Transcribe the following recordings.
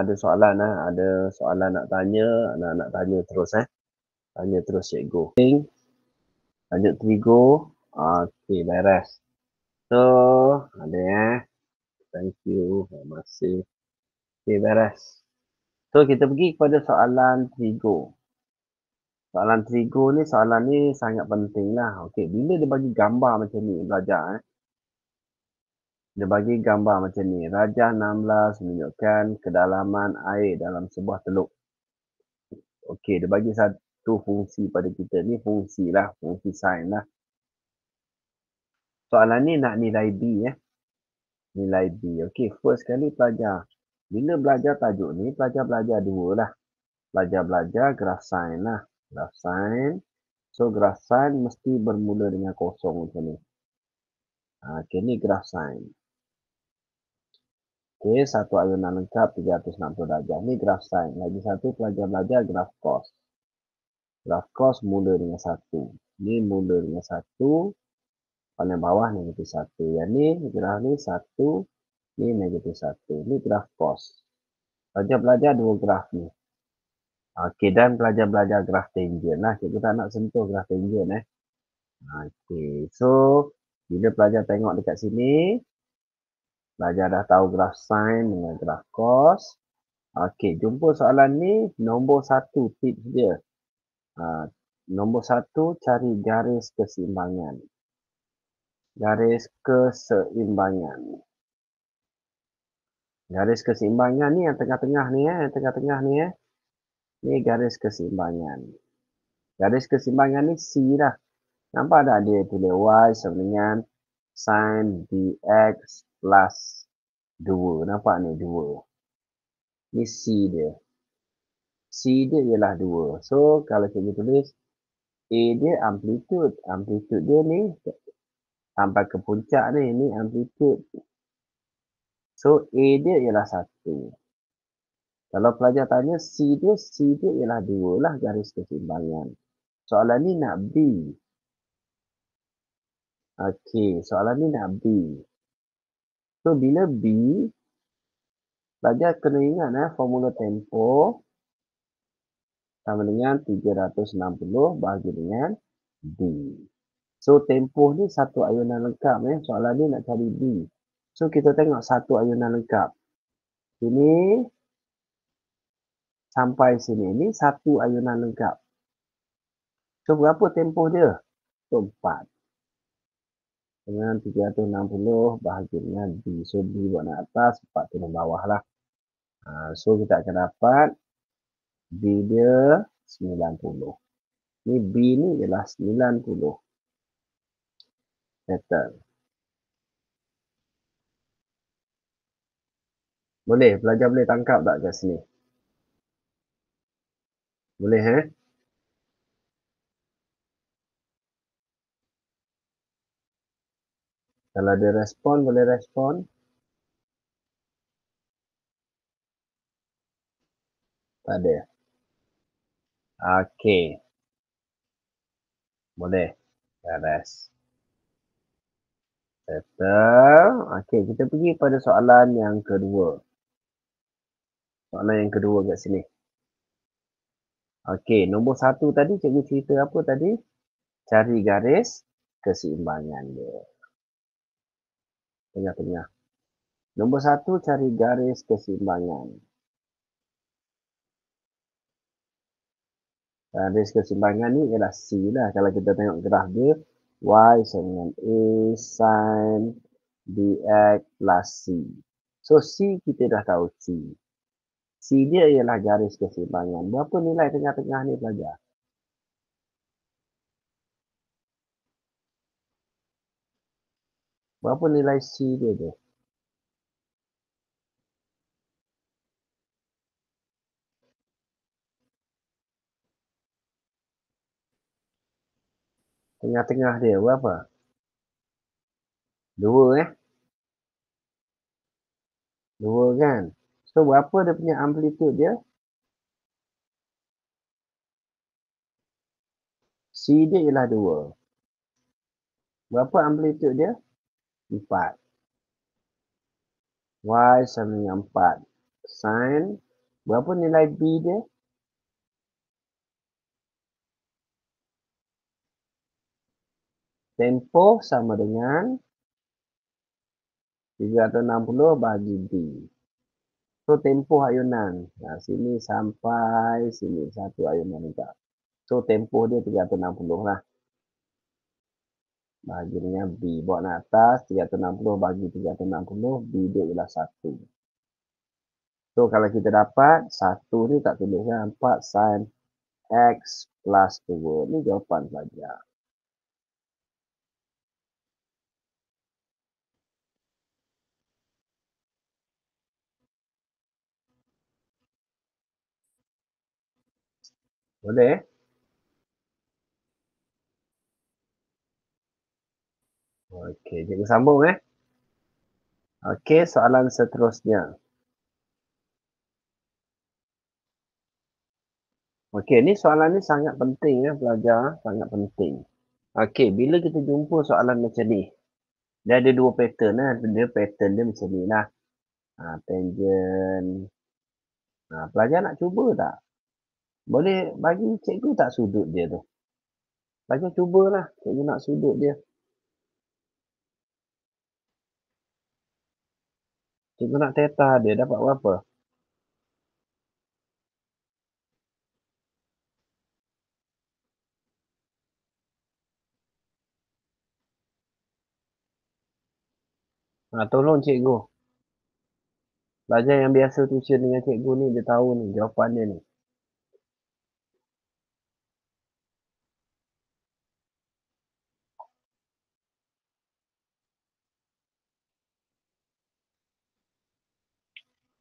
Ada soalan ada soalan nak tanya, nak tanya terus Tanya terus cikgu. Lanjut Trigo. Okey, beres. So, ada Thank you. Terima kasih. Okey, beres. So, kita pergi kepada soalan Trigo. Soalan Trigo ni, soalan ni sangat penting lah. Okey, bila dia bagi gambar macam ni, belajar Dia bagi gambar macam ni. Rajah 16 menunjukkan kedalaman air dalam sebuah teluk. Okey, dia bagi satu fungsi pada kita. Ni fungsi lah, fungsi sain lah. Soalan ni nak nilai B Nilai B. Okey, first kali pelajar. Bila belajar tajuk ni, pelajar belajar dua lah. Belajar graf sain lah. Graf sain. So, graf sain mesti bermula dengan kosong macam ni. Okey, ni graf sain. Okey, satu ayunan lengkap 360 darjah. Ni graf sain. Lagi satu pelajar belajar graf cos. Graf cos mula dengan 1. Ni mula dengan 1. Paling bawah negatif 1. Yang ni graf ni 1. Ni negatif 1. Ni graf cos. Pelajar belajar dua graf ni. Okey, dan pelajar belajar graf tangent lah. Cikgu tak nak sentuh graf tangent Okey, so bila pelajar tengok dekat sini, pelajar dah tahu graf sin dengan graf cos. Okey, jumpa soalan ni, nombor 1 tips dia. Nombor 1, cari garis keseimbangan. Garis keseimbangan. Garis keseimbangan ni yang tengah-tengah ni Ni garis keseimbangan. Garis keseimbangan ni C lah. Nampak tak dia tulis Y sama dengan sin dx plus 2. Nampak ni 2. Ni C dia. C dia ialah 2. So, kalau cikgu tulis A dia amplitude. Amplitude dia ni sampai ke puncak ni. Ni amplitude. So, A dia ialah 1. Kalau pelajar tanya C dia ialah 2 lah garis keseimbangan. Soalan ni nak B. Okey, soalan ni nak B. So, bila B, pelajar kena ingat formula tempoh sama dengan 360 bahagi dengan B. So, tempoh ni satu ayunan lengkap. Soalan ni nak cari B. So, kita tengok satu ayunan lengkap. Sini sampai sini. Ini satu ayunan lengkap. So, berapa tempoh dia? So, 4. Dengan 360 bahagi dengan B. So, B buat nak atas, 4 turun bawah lah. So, kita akan dapat B dia 90. Ni B ni ialah 90 meter. Boleh? Pelajar boleh tangkap tak kat sini? Boleh Kalau ada respon, boleh respon. Tak ada. Okey. Boleh. Beres. Settle. Okey, kita pergi pada soalan yang kedua. Soalan yang kedua kat sini. Okey, nombor 1 tadi cikgu cerita apa tadi? Cari garis keseimbangan dia. Tengah-tengah. Nombor 1, cari garis keseimbangan. Garis keseimbangan ni ialah C lah. Kalau kita tengok graf dia, Y sama dengan A sin dx plus C. So, C kita dah tahu C. C dia ialah garis keseimbangan. Berapa nilai tengah-tengah ni pelajar? Berapa nilai C dia tu? Tengah-tengah dia berapa? 2 2 kan? So, berapa dia punya amplitude dia? C dia ialah 2. Berapa amplitude dia? 4. Y sama dengan 4. Sin Berapa nilai B dia? Tempoh sama dengan 360 bagi B. So, tempoh ayunan. Nah, sini sampai sini. Satu ayunan juga. So, tempoh dia 360 lah. Bagi dengan B. Bawa nak atas, 360 bagi 360, B dia ialah 1. So, kalau kita dapat, 1 ni tak tuliskan 4 sin X plus 2. Ni jawapan pelajar. Boleh? Okey, cikgu sambung Okey, soalan seterusnya. Okey, ni soalan ni sangat penting pelajar, sangat penting. Okey, bila kita jumpa soalan macam ni, dia ada dua pattern Dia pattern dia macam ni lah. Tangent. Pelajar nak cuba tak? Boleh bagi cikgu tak sudut dia tu? Pelajar cubalah, cikgu nak sudut dia. Cikgu nak theta dia dapat berapa? Tolong cikgu. Pelajar yang biasa tuition dengan cikgu ni, dia tahu ni jawapan dia ni.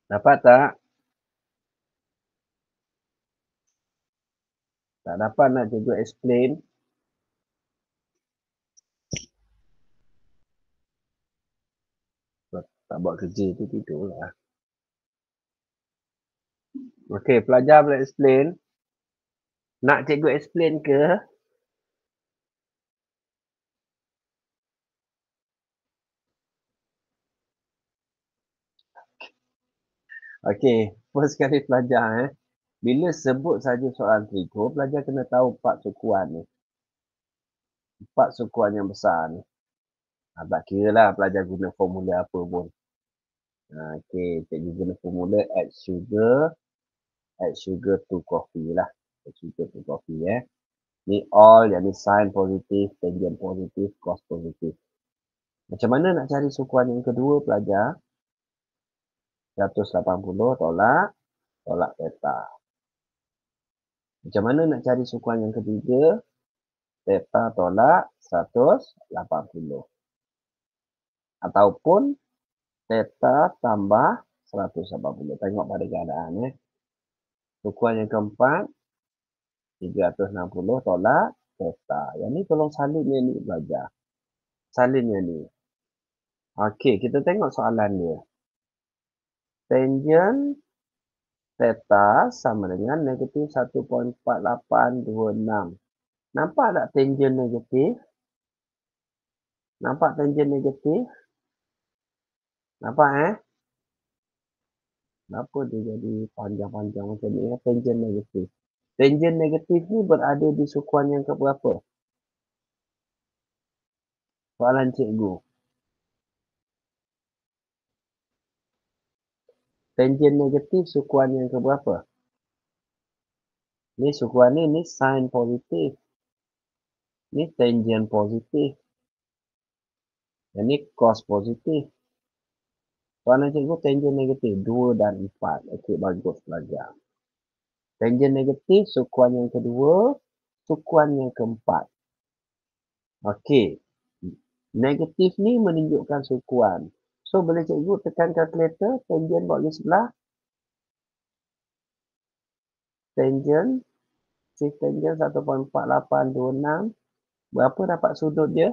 Dapat tak? Tak dapat nak cikgu explain. Tak buat kerja tu tidurlah. Okey, pelajar boleh explain. Nak cikgu explain ke? Okey, first sekali pelajar Bila sebut saja soalan trigo, pelajar kena tahu 4 sukuan ni. 4 sukuan yang besar ni. Tak kira lah pelajar guna formula apa pun. Okey, cikgu guna formula add sugar to coffee lah. Add sugar to coffee Ni all yang ni sin positif, tangent positif, cos positif. Macam mana nak cari sukuan yang kedua pelajar? 180 tolak theta. Macam mana nak cari sukuan yang ketiga? Theta tolak 180. Ataupun theta tambah 180. Tengok pada keadaan Sukuan yang keempat 360 tolak theta. Yang ni tolong salinnya ni belajar. Salinnya ni. Okey, kita tengok soalan dia. Tangent theta sama dengan negatif 1.4826. Nampak tak tangent negatif? Nampak tangent negatif? Nampak Kenapa dia jadi panjang-panjang macam ni tangent negatif. Tangent negatif ni berada di sukuan yang keberapa? Soalan cikgu. Tangent negatif sukuan yang keberapa? Ni sukuan ni sin positif. Ni tangent positif. Yang ni cos positif. Soalan cikgu tangent negatif 2 dan 4. Okey, bagus pelajar. Tangent negatif sukuan yang kedua, sukuan yang keempat. Okey. Negatif ni menunjukkan sukuan. So, boleh cikgu tekan kalkulator, tangent bagi sebelah. Tangent, si tangent 1.4826. Berapa dapat sudut dia?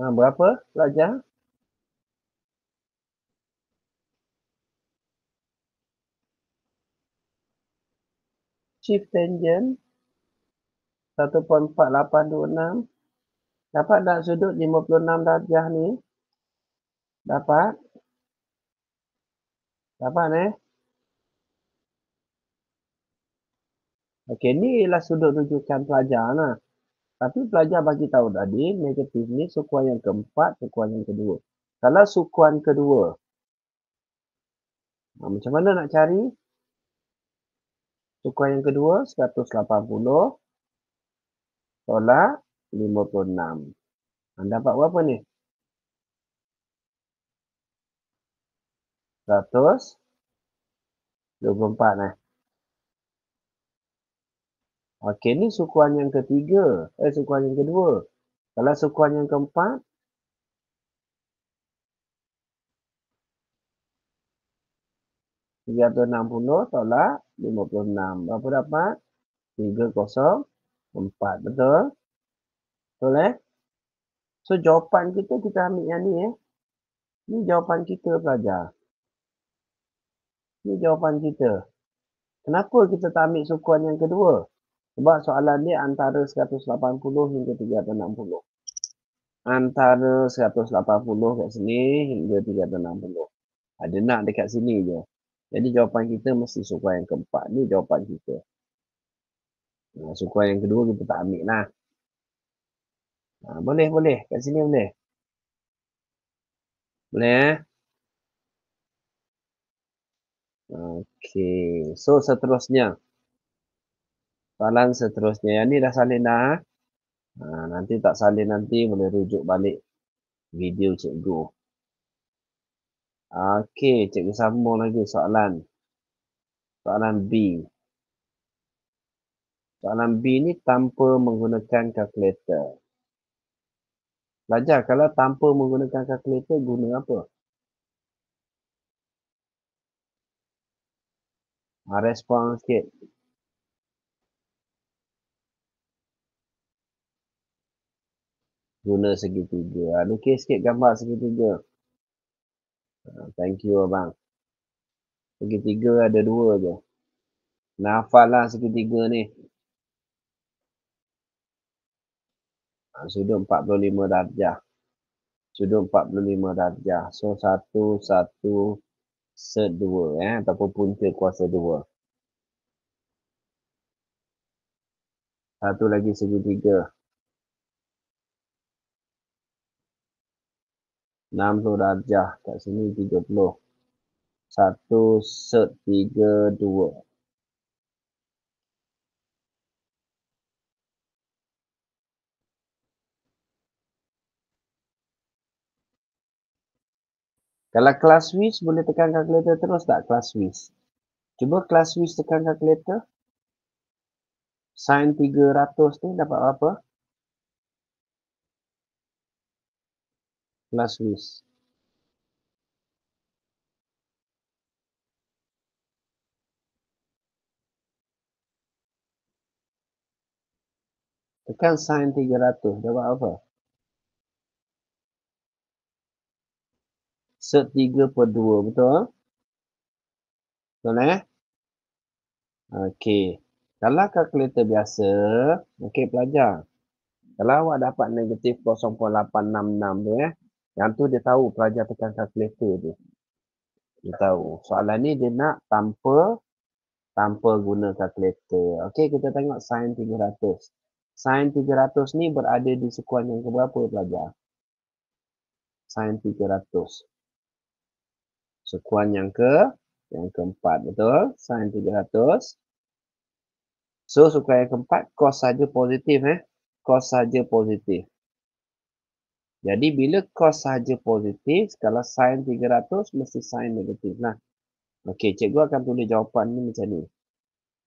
Berapa pelajar? Shift tangent 1.4826. Dapat tak sudut 56 darjah ni? Dapat? Dapat Okey, ni ialah sudut rujukan pelajar lah. Tapi pelajar bagi tahu tadi, negatif ni sukuan yang keempat, sukuan yang kedua. Kalau sukuan kedua, macam mana nak cari? Sukuan yang kedua, 180 tolak 56. Dapat berapa ni? 124. Okey, ni sukuan yang ketiga. Sukuan yang kedua. Kalau sukuan yang keempat, 360 tolak 56. Berapa dapat? 304. Betul? Betul So, jawapan kita ambil yang ni Ni jawapan kita pelajar. Ni jawapan kita. Kenapa kita tak ambil sukuan yang kedua? Sebab soalan dia antara 180 hingga 360. Antara 180 kat sini hingga 360. Ada nak dekat sini je. Jadi jawapan kita mesti sukuan yang keempat. Ni jawapan kita. Sukuan yang kedua kita tak ambil lah. Boleh. Kat sini boleh. Boleh Okey. So, seterusnya. Soalan seterusnya. Yang ni dah salin dah. Nanti tak salin nanti boleh rujuk balik video cikgu. Okey, cikgu sambung lagi soalan. Soalan B. Soalan B ni tanpa menggunakan kalkulator. Pelajar, kalau tanpa menggunakan kalkulator, guna apa? Respon sikit. Guna segitiga. Lukis sikit gambar segitiga. Thank you abang. Segitiga ada dua je. Hafal lah segitiga ni. Sudut 45 darjah. Sudut 45 darjah. So, 1, 1, set 2. Ataupun punca kuasa 2. Satu lagi segitiga. 60 darjah. Kat sini 30. 1, set 3, 2. Kalau kelas Swiss boleh tekan kalkulator terus tak kelas Swiss? Cuba kelas Swiss tekan kalkulator. Sin 300 ni dapat apa? Kelas Swiss. Tekan sin 300 dapat apa? Set 3 per 2, betul? Betul Okey. Kalau kalkulator biasa, okey pelajar. Kalau awak dapat negatif 0.866 tu yang tu dia tahu pelajar tekan kalkulator tu. Dia tahu. Soalan ni dia nak tanpa guna kalkulator. Okey, kita tengok sin 300. Sin 300 ni berada di sukuan yang keberapa pelajar? Sin 300. Sukuan yang keempat, betul? Sin 300. So, sukuan yang keempat, cos saja positif. Cos saja positif. Jadi, bila cos saja positif, kalau sin 300, mesti sin negatif lah. Okey, cikgu akan tulis jawapan ni macam ni.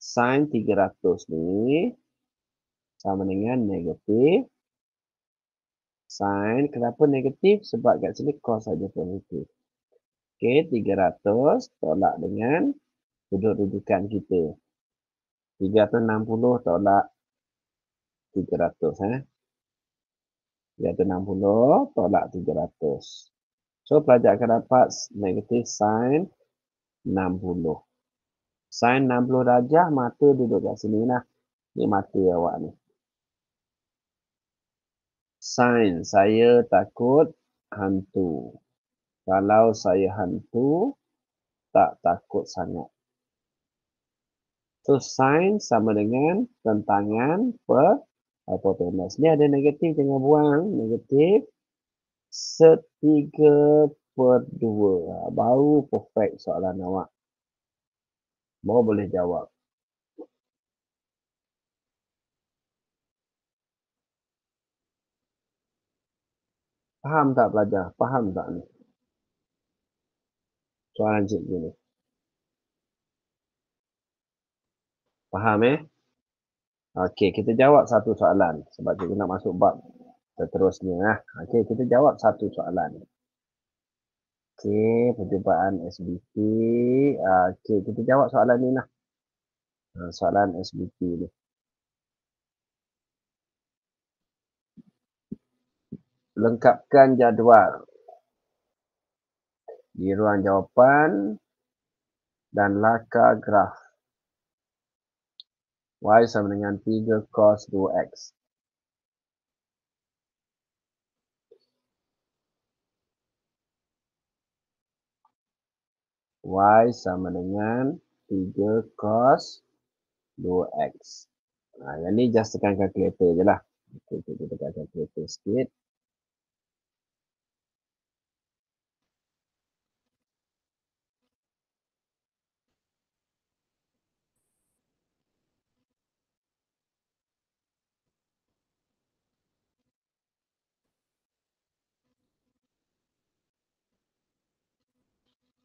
Sin 300 ni sama dengan negatif. Sin, kenapa negatif? Sebab kat sini cos saja positif. Okey, 300 tolak dengan sudut rujukan kita. 360 tolak 300. 360 tolak 300. So, pelajar akan dapat negatif sin 60. Sin 60 darjah, mata duduk kat sini lah. Ni mata awak ni. Sains, saya takut hantu. Kalau saya hantu, tak takut sangat. So, sains sama dengan tentangan per hipotenus. Ni ada negatif, jangan buang. Negatif 1/3/2. Baru perfect soalan awak. Baru boleh jawab. Faham tak pelajar? Faham tak ni? Soalan cikgu ni. Faham Okey, kita jawab satu soalan. Sebab cikgu nak masuk bab seterusnya. Okey, kita jawab satu soalan. Okey, perjumpaan SBT. Okey, kita jawab soalan ni lah. Soalan SBT ni. Lengkapkan jadual di ruang jawapan dan laka graf. Y sama dengan 3 cos 2x. Y sama dengan 3 cos 2x. Yang ni just tekan kalkulator je lah. Okay, kita tekan kalkulator sikit.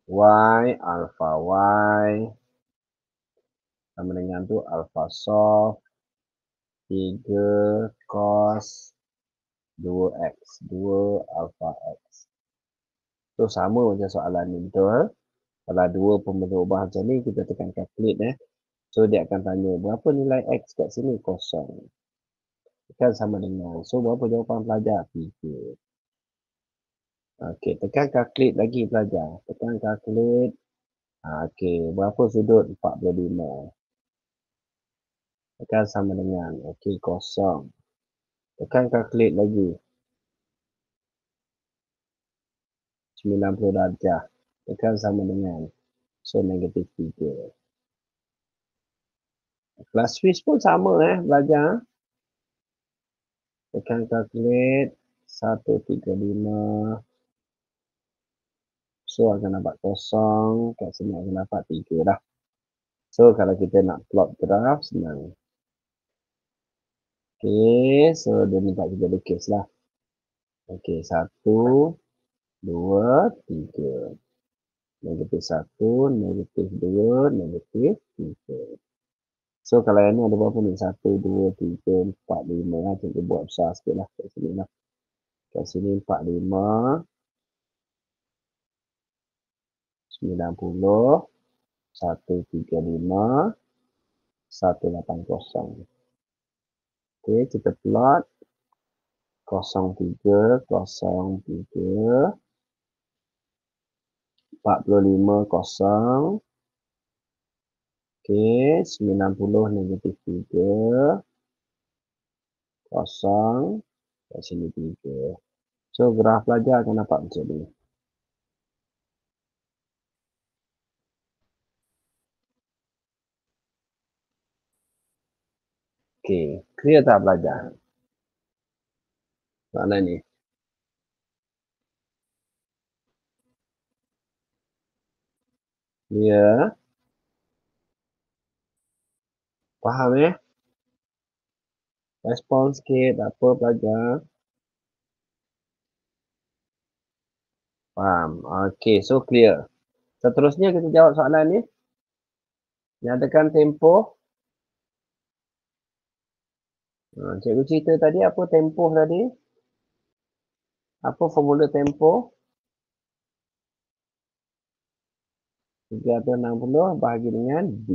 Y alpha Y sama dengan tu alpha soft 3 cos 2x 2 alpha x. Tu sama macam soalan ni, betul? Kalau dua pembentuk ubah macam ni, kita tekan calculate So dia akan tanya berapa nilai x kat sini? Kosong. Kan sama dengan. So berapa jawapan pelajar? 3. Okey, tekan calculate lagi pelajar. Tekan calculate. Okey, berapa sudut? 45. Tekan sama dengan. Okey, kosong. Tekan calculate lagi. 90 darjah. Tekan sama dengan. So negatif 3. Kelas Swiss pun sama belajar. Tekan calculate 135. So akan dapat kosong. Kat sini akan dapat 3 dah. So kalau kita nak plot graf senang. Okay, so dia minta kita lukis lah. Okay, 1, 2, 3. Negatif 1, negatif 2, negatif 3. So kalau yang ni ada berapa ni? 1, 2, 3, 4, 5 lah. Kita buat besar sikit lah kat sini lah. Kat sini 45, 90, 135, 180. Okay, kita plot 03, 03, 45 kosong. Okay, 90 negatif 3, kosong, kat sini 3. So, graf pelajar akan dapat macam ni. Okay, clear tak pelajar? Soalan ni. Clear? Faham Respon sikit, apa pelajar? Faham. Okay, so clear. Seterusnya kita jawab soalan ni. Nyatakan tempoh. Cikgu cerita tadi apa tempoh tadi? Apa formula tempoh? 360 bahagi dengan D.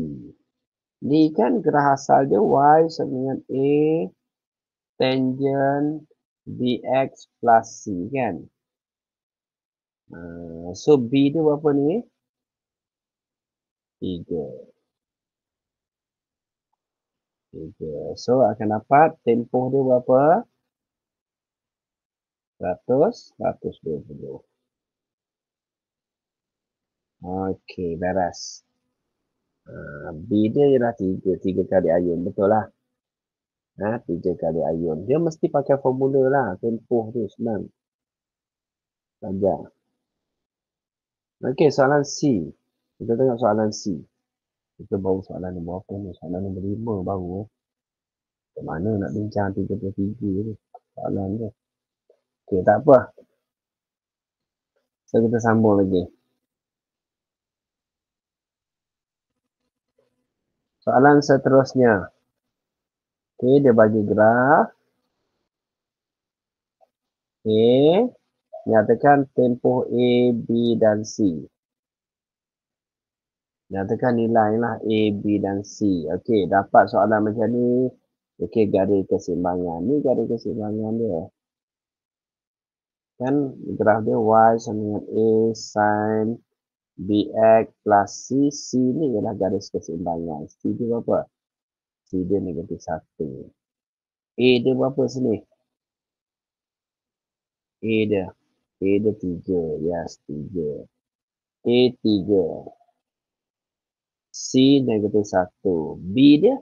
D kan gerah asal dia Y sama dengan A tangent BX plus C kan. So B dia berapa ni? 3. So akan dapat tempoh dia berapa? 120. Okey, beres. B dia ialah 3. 3 kali ayun. Betul lah. 3 kali ayun. Dia mesti pakai formula lah. Tempoh tu senang. Saja. Okey, soalan C. Kita tengok soalan C. Kita baru soalan nombor apa ni? Soalan nombor 5 baru. Macam mana nak bincang 33 ni? Soalan tu. Okey, tak apa. So, kita sambung lagi. Soalan seterusnya. Okey, dia bagi graf. Okey. Nyatakan tempoh A, B dan C. Nyatakan nilai lah A, B dan C. Okey, dapat soalan macam ni. Okey, garis keseimbangan. Ni garis keseimbangan dia. Kan graf dia Y sama dengan A sin BX plus C. C ni ialah garis keseimbangan. C dia berapa? C dia negatif 1. A dia berapa sini? A dia 3. Yes, 3. A 3. C negatif 1. B dia?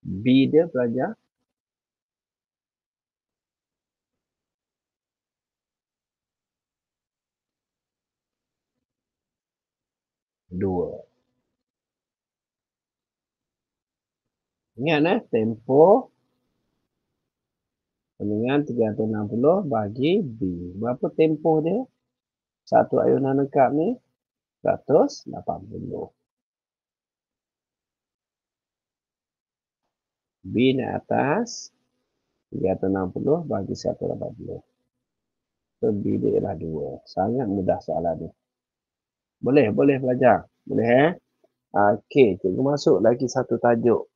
B dia pelajar? 2. Ingat tempoh dengan 360 bagi B. Berapa tempoh dia? Satu ayunan lengkap ni 180. B naik atas 360 bagi 180. So B dia ialah 2. Sangat mudah soalan ni. Boleh belajar. Boleh Okey, cikgu masuk lagi satu tajuk.